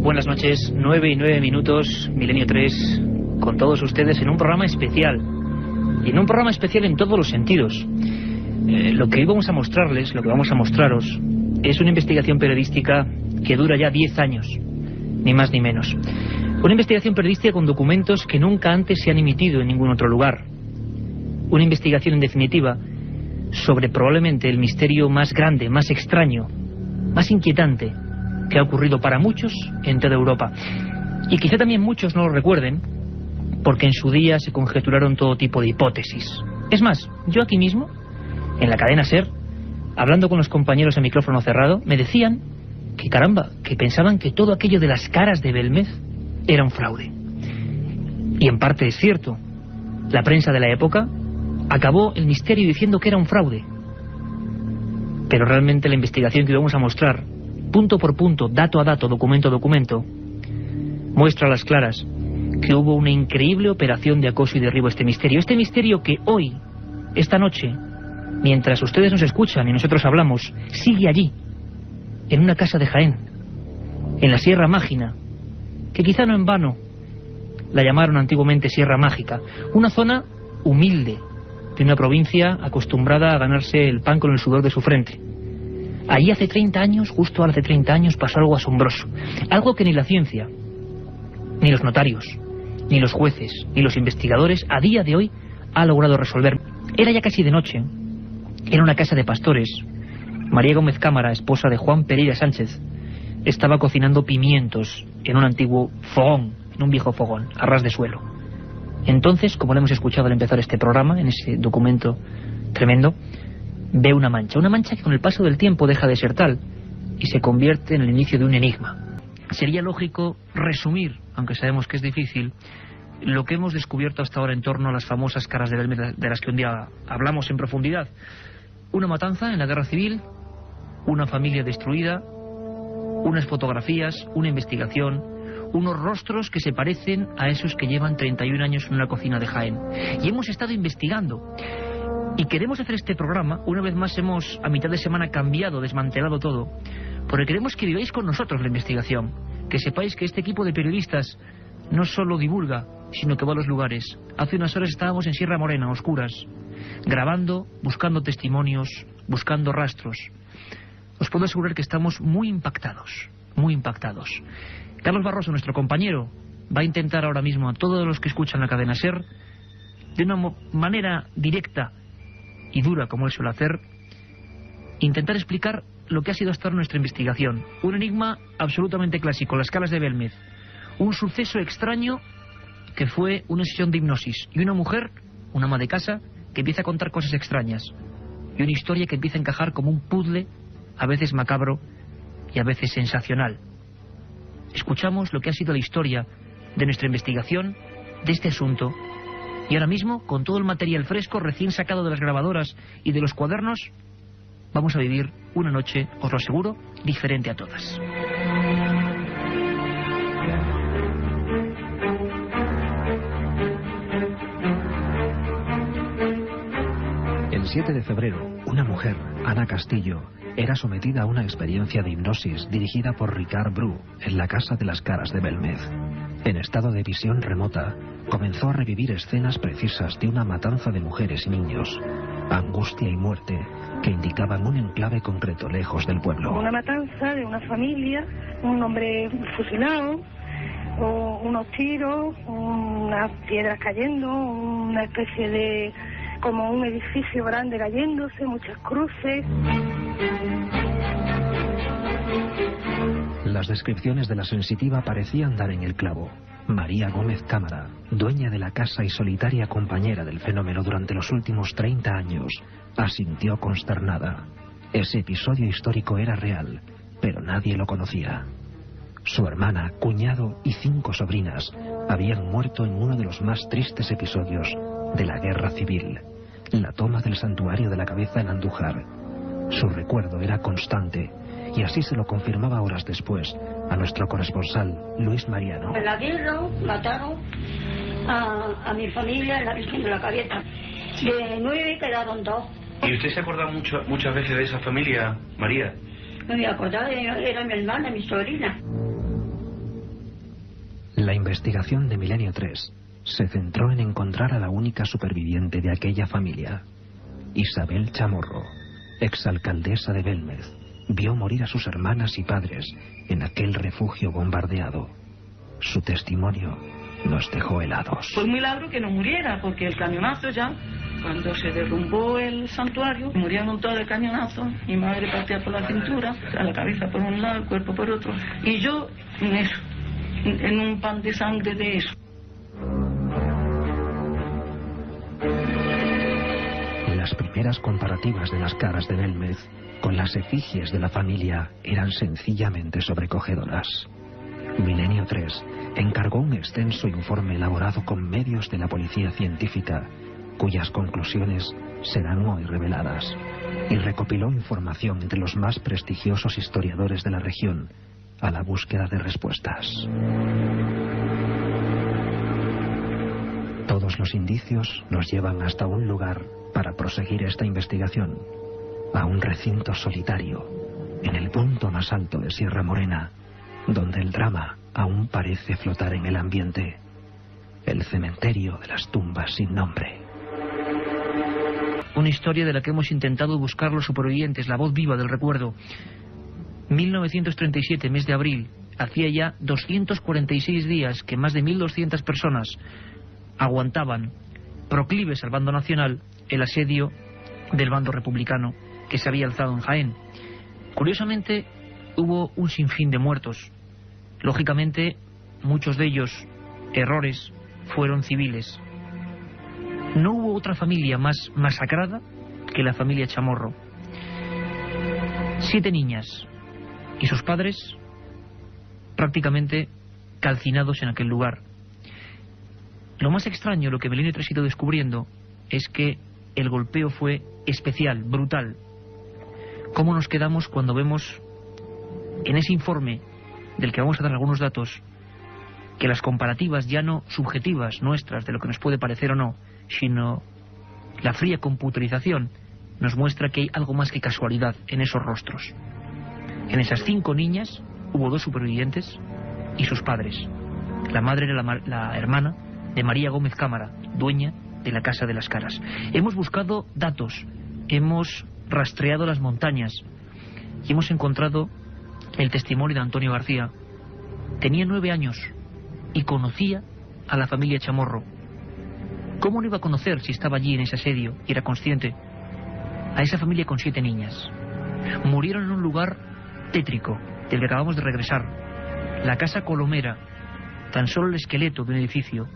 Buenas noches, 9:09, Milenio 3, con todos ustedes en un programa especial. Y en un programa especial en todos los sentidos. Lo que hoy vamos a mostrarles, lo que vamos a mostraros, es una investigación periodística que dura ya 10 años, ni más ni menos. Una investigación periodística con documentos que nunca antes se han emitido en ningún otro lugar. Una investigación, en definitiva, sobre probablemente el misterio más grande, más extraño, más inquietante que ha ocurrido para muchos en toda Europa. Y quizá también muchos no lo recuerden, porque en su día se conjeturaron todo tipo de hipótesis. Es más, yo aquí mismo, en la cadena SER, hablando con los compañeros a micrófono cerrado, me decían que caramba, que pensaban que todo aquello de las caras de Belmez era un fraude. Y en parte es cierto. La prensa de la época acabó el misterio diciendo que era un fraude. Pero realmente la investigación que vamos a mostrar, punto por punto, dato a dato, documento a documento, muestra a las claras que hubo una increíble operación de acoso y derribo a este misterio. Este misterio que hoy, esta noche, mientras ustedes nos escuchan y nosotros hablamos, sigue allí, en una casa de Jaén, en la Sierra Mágina, que quizá no en vano la llamaron antiguamente Sierra Mágica, una zona humilde de una provincia acostumbrada a ganarse el pan con el sudor de su frente. Allí hace 30 años, justo hace 30 años, pasó algo asombroso, algo que ni la ciencia, ni los notarios, ni los jueces, ni los investigadores a día de hoy ha logrado resolver. Era ya casi de noche, era una casa de pastores. María Gómez Cámara, esposa de Juan Pereira Sánchez, estaba cocinando pimientos en un antiguo fogón, en un viejo fogón, a ras de suelo. Entonces, como lo hemos escuchado al empezar este programa, en ese documento tremendo, ve una mancha que con el paso del tiempo deja de ser tal y se convierte en el inicio de un enigma. Sería lógico resumir, aunque sabemos que es difícil, lo que hemos descubierto hasta ahora en torno a las famosas caras de Belmez, de las que un día hablamos en profundidad. Una matanza en la guerra civil, una familia destruida, unas fotografías, una investigación, unos rostros que se parecen a esos que llevan 31 años en una cocina de Jaén. Y hemos estado investigando. Y queremos hacer este programa, una vez más hemos a mitad de semana cambiado, desmantelado todo, porque queremos que viváis con nosotros la investigación, que sepáis que este equipo de periodistas no solo divulga, sino que va a los lugares. Hace unas horas estábamos en Sierra Morena, a oscuras, grabando, buscando testimonios, buscando rastros. Os puedo asegurar que estamos muy impactados, muy impactados. Carlos Barroso, nuestro compañero, va a intentar ahora mismo a todos los que escuchan la cadena SER, de una manera directa y dura, como él suele hacer, intentar explicar lo que ha sido hasta ahora nuestra investigación. Un enigma absolutamente clásico, las caras de Belmez. Un suceso extraño que fue una sesión de hipnosis. Y una mujer, una ama de casa, que empieza a contar cosas extrañas. Y una historia que empieza a encajar como un puzzle, a veces macabro y a veces sensacional. Escuchamos lo que ha sido la historia de nuestra investigación, de este asunto. Y ahora mismo, con todo el material fresco, recién sacado de las grabadoras y de los cuadernos, vamos a vivir una noche, os lo aseguro, diferente a todas. El 7 de febrero, una mujer, Ana Castillo, era sometida a una experiencia de hipnosis dirigida por Ricard Bru en la Casa de las Caras de Belmez. En estado de visión remota, comenzó a revivir escenas precisas de una matanza de mujeres y niños, angustia y muerte que indicaban un enclave concreto lejos del pueblo. Una matanza de una familia, un hombre fusilado, o unos tiros, unas piedras cayendo, una especie de como un edificio grande cayéndose, muchas cruces. Las descripciones de la sensitiva parecían dar en el clavo. María Gómez Cámara, dueña de la casa y solitaria compañera del fenómeno durante los últimos 30 años, asintió consternada. Ese episodio histórico era real, pero nadie lo conocía. Su hermana, cuñado y 5 sobrinas habían muerto en uno de los más tristes episodios de la guerra civil, la toma del santuario de la Cabeza en Andújar. Su recuerdo era constante, y así se lo confirmaba horas después a nuestro corresponsal Luis Mariano. En la guerra mataron a mi familia en la Virgen de la Cabeza. De 9 quedaron 2. ¿Y usted se acuerda muchas veces de esa familia, María? No me acordaba, era mi hermana, mi sobrina. La investigación de Milenio 3 se centró en encontrar a la única superviviente de aquella familia. Isabel Chamorro, exalcaldesa de Belmez, vio morir a sus hermanas y padres en aquel refugio bombardeado. Su testimonio nos dejó helados. Fue un milagro que no muriera, porque el cañonazo ya, cuando se derrumbó el santuario, murieron todos de cañonazo. Mi madre partía por la cintura, a la cabeza por un lado, el cuerpo por otro. Y yo en eso, en un pan de sangre de eso. Las primeras comparativas de las caras de Belmez con las efigies de la familia eran sencillamente sobrecogedoras. Milenio 3 encargó un extenso informe elaborado con medios de la policía científica, cuyas conclusiones serán hoy reveladas, y recopiló información entre los más prestigiosos historiadores de la región a la búsqueda de respuestas. Todos los indicios nos llevan hasta un lugar para proseguir esta investigación, a un recinto solitario, en el punto más alto de Sierra Morena, donde el drama aún parece flotar en el ambiente, el cementerio de las tumbas sin nombre. Una historia de la que hemos intentado buscar los supervivientes, la voz viva del recuerdo. 1937, mes de abril, hacía ya 246 días que más de 1.200 personas aguantaban, proclives al bando nacional, el asedio del bando republicano que se había alzado en Jaén. Curiosamente, hubo un sinfín de muertos. Lógicamente, muchos de ellos, errores, fueron civiles. No hubo otra familia más masacrada que la familia Chamorro. 7 niñas y sus padres prácticamente calcinados en aquel lugar. Lo más extraño, lo que Milenio 3 ha ido descubriendo, es que el golpeo fue especial, brutal. ¿Cómo nos quedamos cuando vemos en ese informe, del que vamos a dar algunos datos, que las comparativas ya no subjetivas nuestras de lo que nos puede parecer o no, sino la fría computerización nos muestra que hay algo más que casualidad en esos rostros? En esas 5 niñas hubo 2 supervivientes y sus padres. La madre era la hermana de María Gómez Cámara, dueña de la Casa de las Caras. Hemos buscado datos, hemos rastreado las montañas y hemos encontrado el testimonio de Antonio García. Tenía 9 años y conocía a la familia Chamorro. ¿Cómo no iba a conocer si estaba allí en ese asedio y era consciente? A esa familia con 7 niñas. Murieron en un lugar tétrico del que acabamos de regresar, la Casa Colomera, tan solo el esqueleto de un edificio,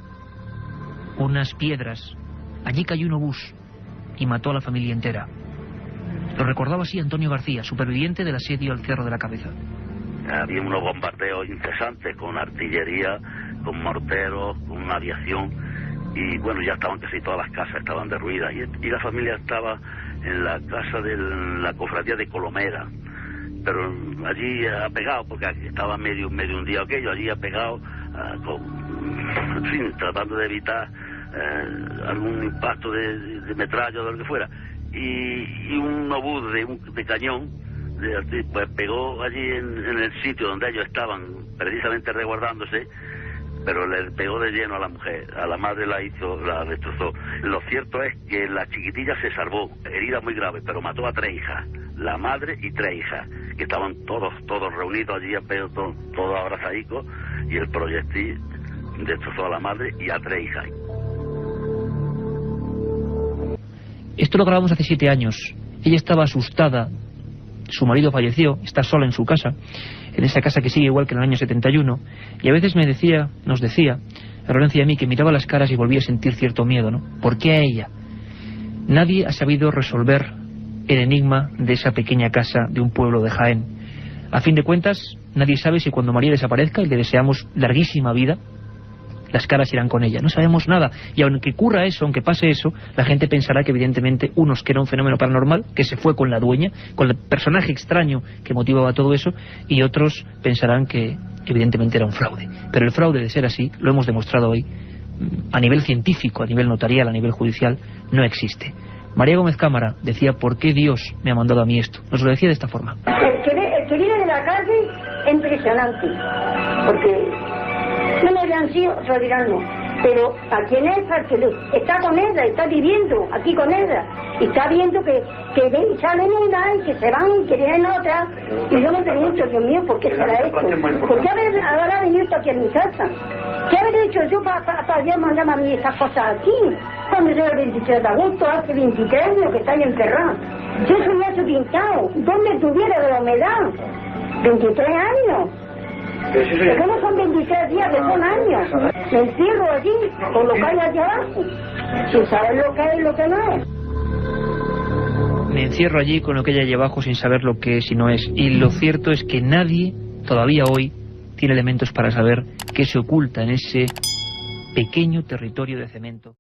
unas piedras. Allí cayó un obús y mató a la familia entera. Lo recordaba así Antonio García, superviviente del asedio al Cerro de la Cabeza. Había unos bombardeos incesantes con artillería, con morteros, con aviación, y bueno, ya estaban casi todas las casas, estaban derruidas, y la familia estaba en la casa de la cofradía de Colomera, pero allí apegado, porque aquí estaba medio hundido aquello, allí apegado, en fin, tratando de evitar algún impacto de metralla o de lo que fuera, y un obús de cañón pues pegó allí en el sitio donde ellos estaban precisamente resguardándose, pero le pegó de lleno a la mujer, a la madre la destrozó. Lo cierto es que la chiquitilla se salvó, herida muy grave, pero mató a 3 hijas, la madre y 3 hijas, que estaban todos reunidos allí, todos abrazadicos, y el proyectil destrozó a la madre y a 3 hijas. Esto lo grabamos hace 7 años. Ella estaba asustada. Su marido falleció, está sola en su casa, en esa casa que sigue igual que en el año 71, y a veces nos decía, a Lorenzo y a mí, que miraba las caras y volvía a sentir cierto miedo, ¿no? ¿Por qué a ella? Nadie ha sabido resolver el enigma de esa pequeña casa de un pueblo de Jaén. A fin de cuentas, nadie sabe si cuando María desaparezca, y le deseamos larguísima vida, las caras irán con ella. No sabemos nada, y aunque ocurra eso, aunque pase eso, la gente pensará que evidentemente unos que era un fenómeno paranormal, que se fue con la dueña, con el personaje extraño que motivaba todo eso, y otros pensarán que evidentemente era un fraude. Pero el fraude, de ser así, lo hemos demostrado hoy, a nivel científico, a nivel notarial, a nivel judicial, no existe. María Gómez Cámara decía: ¿por qué Dios me ha mandado a mí esto? Nos lo decía de esta forma. El que viene de la calle es impresionante, porque No me habían sido, otros dirán no. Pero aquí en esa, que está con ella, está viviendo aquí con ella, y está viendo que salen una y que se van y que vienen otra, y yo me pregunto, Dios mío, ¿por qué será esto? ¿Por qué habrá venido aquí a mi casa? ¿Qué habré hecho yo para Dios mandarme a mí esas cosas aquí? Cuando yo el 23 de agosto, hace 23 años que está ahí enterrado. Yo soy eso pintado, ¿dónde estuviera de la humedad? 23 años. Porque no son 23 días, que son años. Me encierro allí, con lo que hay allá abajo, sin saber lo que es y lo que no es. Me encierro allí con lo que hay allí abajo sin saber lo que es y no es. Y lo cierto es que nadie, todavía hoy, tiene elementos para saber qué se oculta en ese pequeño territorio de cemento.